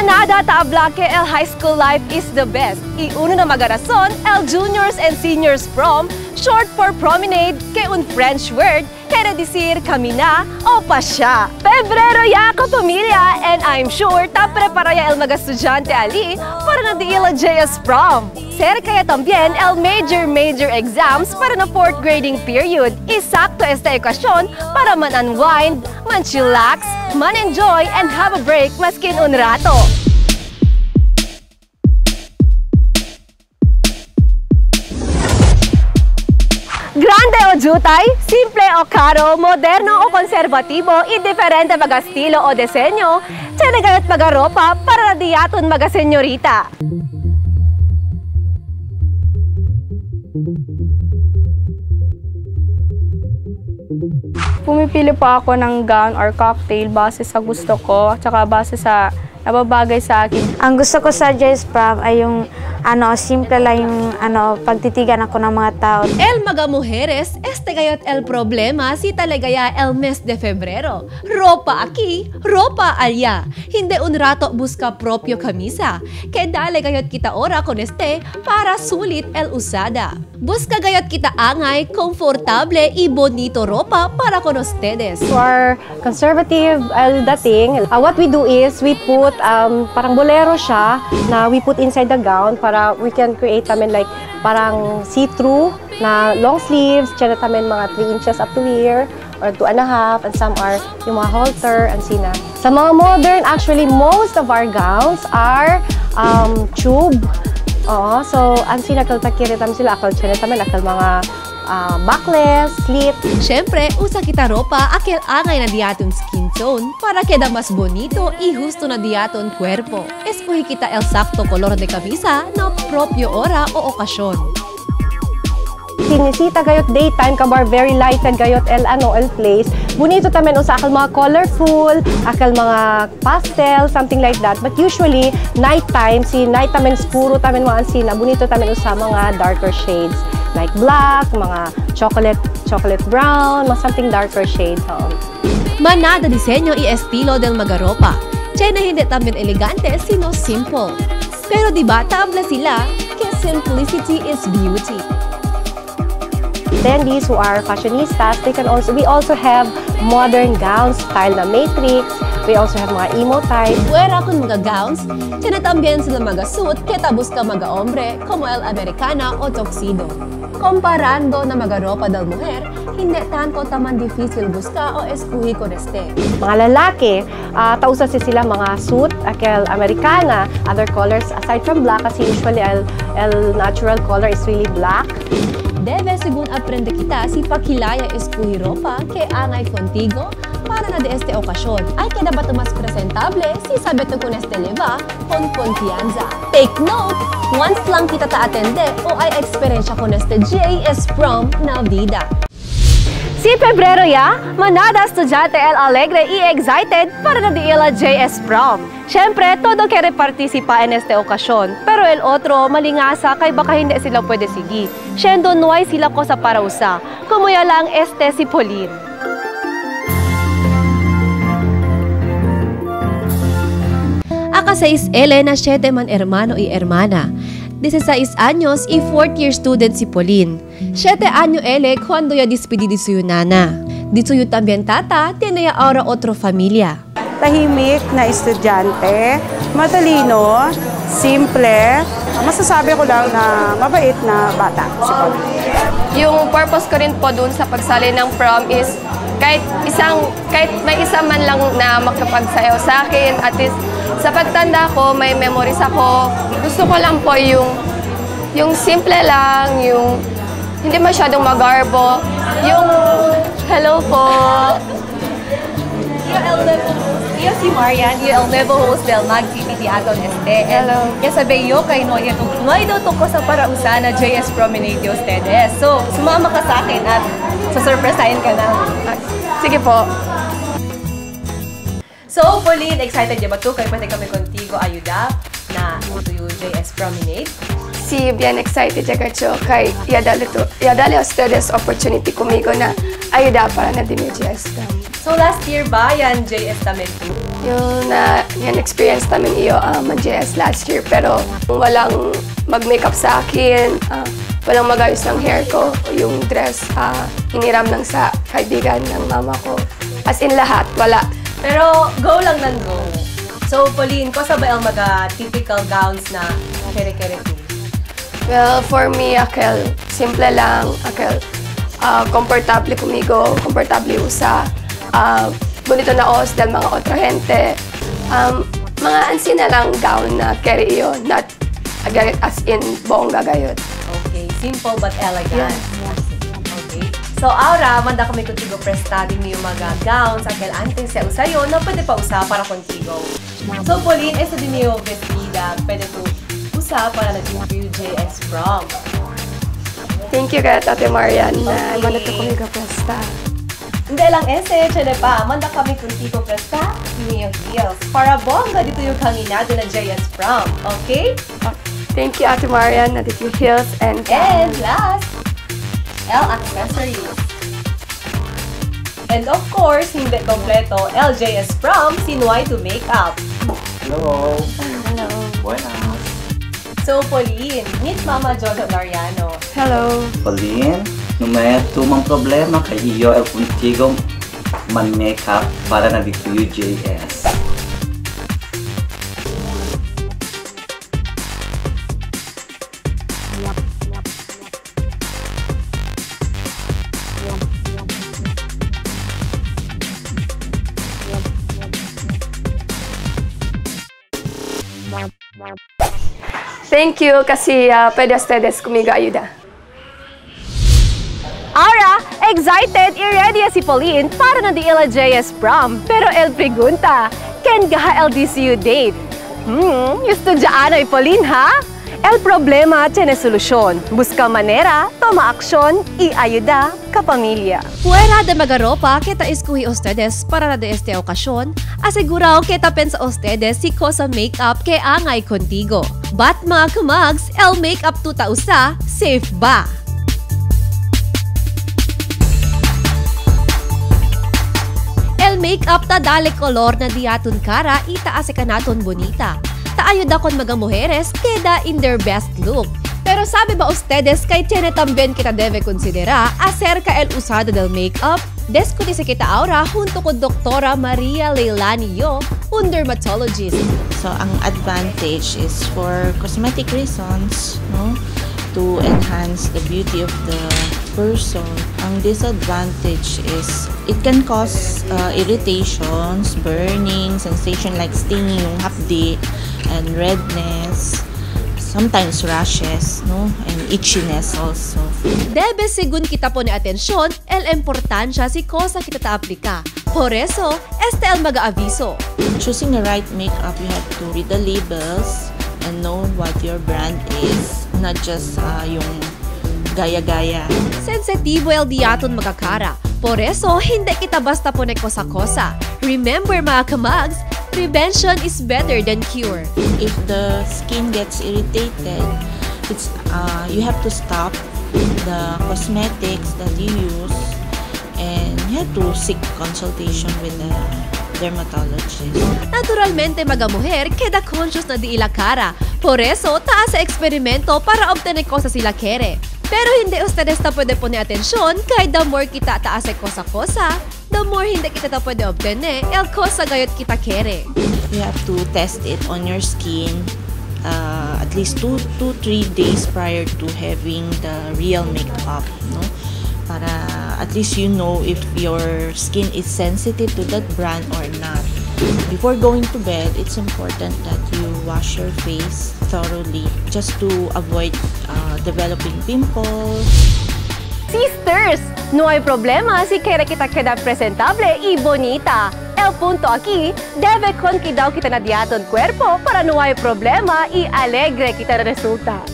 Manada tabla que el high school life is the best. Y uno na magarason, el juniors and seniors prom, short for promenade, que un French word, quiere decir camina o pasya. Febrero ya ka pamilya, and I'm sure ta prepara ya el mga estudyante ali para na di el JS prom. Cerca ya también el major exams para na 4th grading period. Isakto esta okasyon para man-unwind, man-chillax, man-enjoy, and have a break maskin un rato. Grande o jutay, simple o caro, moderno o konserbatibo, indiferente mga estilo o disenyo, tiyan gayot mga ropa para diyaton mga senyorita. Pumipili po ako ng gown or cocktail base sa gusto ko, at saka base sa nababagay sa akin. Ang gusto ko sa JS Prom ay yung simple lang yung pagtitigan ako ng mga tao. El mga mujeres, este gayot el problema si talagaya el mes de febrero. Ropa aquí, ropa allá. Hindi un rato busca propio camisa. Kaya dale gayot kita ora con este para sulit el usada. Busca gayot kita angay, komportable y bonito ropa para con ustedes. For conservative dating, what we do is we put parang bolero siya na we put inside the gown para we can create tamen like parang see-through na long sleeves, tiyan na tamen mga 3 inches up to here or 2.5, and some are yung mga halter and sina. Sa mga modern, actually most of our gowns are tube. Oo, so ang sinakaltakiri tam sila akal tiyan na tamen akal mga backless, slit. Siyempre, usa kita ropa akel angay na diaton skin tone para queda mas bonito y justo na diaton cuerpo. Escogi kita el sakto color de camisa na propio ora o okasyon. Sinisita gayot daytime kabar very lighted gayot el place. Bonito tamen usa akal mga colorful, akal mga pastel, something like that. But usually nighttime night tamen puro tamen mga ansina, bonito tamen usa mga darker shades like black, mga chocolate brown, mga something darker shades. Manada disenyo y estilo del mga ropa. Tiyan na hindi tamen elegante sino simple. Pero diba tabla sila que simplicity is beauty. Attendees who are fashionistas, we also have modern gown style na matrix. We also have mga emo type. Wera kung mga gowns, tiyan na también sila mga suit kaya tabus ka mga hombre como el americana o tuxedo. Comparando na mga ropa del mujer, hindi tanto taman difícil busca o escogi con este. Mga lalaki, tausa sila mga suit, akel americana, other colors aside from black kasi usually el natural color is really black. Debe según aprende kita si pakilaya escogi ropa que angay contigo para na de este okasyon. Ay que dapat mas presentable si sabe to con este leva con confianza. Take note, once lang kita ta-atende o ay eksperyensya con este JS Prom na vida. Si Febrero ya, manada estudyante el alegre y excited para na diila JS Prom. Siyempre, todo quiere participa en este okasyon, pero el otro malingasa kay baka hindi sila pwede sigi. Siendo nuay sila ko sa parausa, kumuya lang este si Pauline. Aka 6 na 7 man hermano y hermana. 16 años y 4th year student si Pauline. 7 años cuando ya despedida su nana. Dito yu también tata, tiene ya ahora otro familia. Tahimik na estudyante, matalino, simple, masasabi ko lang na mabait na bata si Pauline. Yung purpose ko rin po dun sa pagsali ng prom is kahit may isa man lang na makapagsayaw sa akin, at least sa pagtanda ko, may memories ako. Gusto ko lang po yung simple lang, yung hindi masyadong magarbo, yung hello po. Yo si Marian, yo el nuevo host del Mag-TV Teatro este. Hello. Ya sabi yo kay no ay daw ko sa parausa na JS Promenade de ustedes. So, sumama ka sa akin at sasurpresahin ka na. Sige po. So, Pauline, excited ya ba to? Kaya pwede kami contigo ayuda na to yung JS Promenade. Sí, bien excited ya kacho kay ya dale a ustedes opportunity conmigo na ayuda para na din yung JS Prom. So, last year ba yan JS Tamen 2? Yung experience namin iyo mag-JS last year, pero walang mag-makeup sa akin, walang mag-ayos ng hair ko, yung dress, hiniram lang sa kaibigan ng mama ko. As in lahat, wala. Pero go lang ng go. So, Pauline, ko sa ba ang mga typical gowns na kere-kere to? Well, for me, Akel, simple lang, Akel. Komportable kumigo, komportable usa. Bonito na os dahil mga otra gente. Mga ansi na lang gown na carry iyo, not as in bongga gayot. Okay, simple but elegant. Okay. So, Aura, manda kami contigo prestading niyo mga gowns sa antes sa usayo na pwede pa usa para contigo. So, Pauline, esa din niyo vestida, pwede to usa para nag-interview JS Prom. Thank you kay Ate Marian na manito kami ka presta. Hindi lang chene pa, manda kami contigo presta niyo heels para bongga dito yung kanginado na JS Prom, okay? Thank you Ate Marian na dito yung heels and last, L accessories. And of course, hindi kompleto, LJS Prom, Sinuay to Makeup. Hello. Hello. Buenas. So, Pauline, meet Mama Jojo Lariano. Hello. Pauline, no may tumang problema kay iyo el contigo man-makeup para na dito yung JS. Thank you kasi pwede ustedes kumigo ayuda. Aura, excited y ready si Pauline para na di ila JS Prom. Pero el pregunta, ken gaha LDCU date? Estudyaan ay Pauline ha? El problema tiene solusyon. Busca manera, toma aksyon, y ayuda ka pamilya. Fuera de magaropa que ta escogi ustedes para de este ocasión, asegurao que tapen sa ustedes si cosa makeup que angay contigo. But mga kamags, el makeup tuta usa, safe ba? El makeup ta dale color na diaton cara itaase kanaton bonita. Taayuda kon mga mujeres queda in their best look. Pero sabi ba ustedes kay tiene también kita debe considera acerca el usado del makeup? Deskuti si kita Aura junto con Doktora Maria Leilani-Yo, un dermatologist. So ang advantage is for cosmetic reasons, no? To enhance the beauty of the person. Ang disadvantage is it can cause irritations, burning, sensation like stinging, yung hapdi, and redness, sometimes rashes, no? And itchiness also. Debe sigun kita po ni atensyon el importansya si cosa kita ta-aplika. Por eso, este el mag-aaviso. Choosing the right makeup, you have to read the labels and know what your brand is, not just yung gaya-gaya. Sensitibo el diaton magkakara. Por eso, hindi kita basta po kosa-kosa. Remember mga kamags, prevention is better than cure. If the skin gets irritated, it's you have to stop the cosmetics that you use and you have to seek consultation with the dermatologist. Naturalmente mga mujer, queda conscious na di ila cara. Por eso, taas sa eksperimento para obtener cosa sila kere. Pero hindi ustedes ta pwede po ni atensyon kay the more kita taas sa kosa-kosa, the more hindi kita ta pwede obtener el cosa gayot kita kere. You have to test it on your skin at least 2 to 3 days prior to having the real makeup, no? Para at least you know if your skin is sensitive to that brand or not. Before going to bed, it's important that you wash your face thoroughly just to avoid developing pimples. Sisters, no hay problema si quiere kita queda presentable y bonita. El punto aquí, debe con cuidado kita na diaton cuerpo para no hay problema y alegre kita resulta.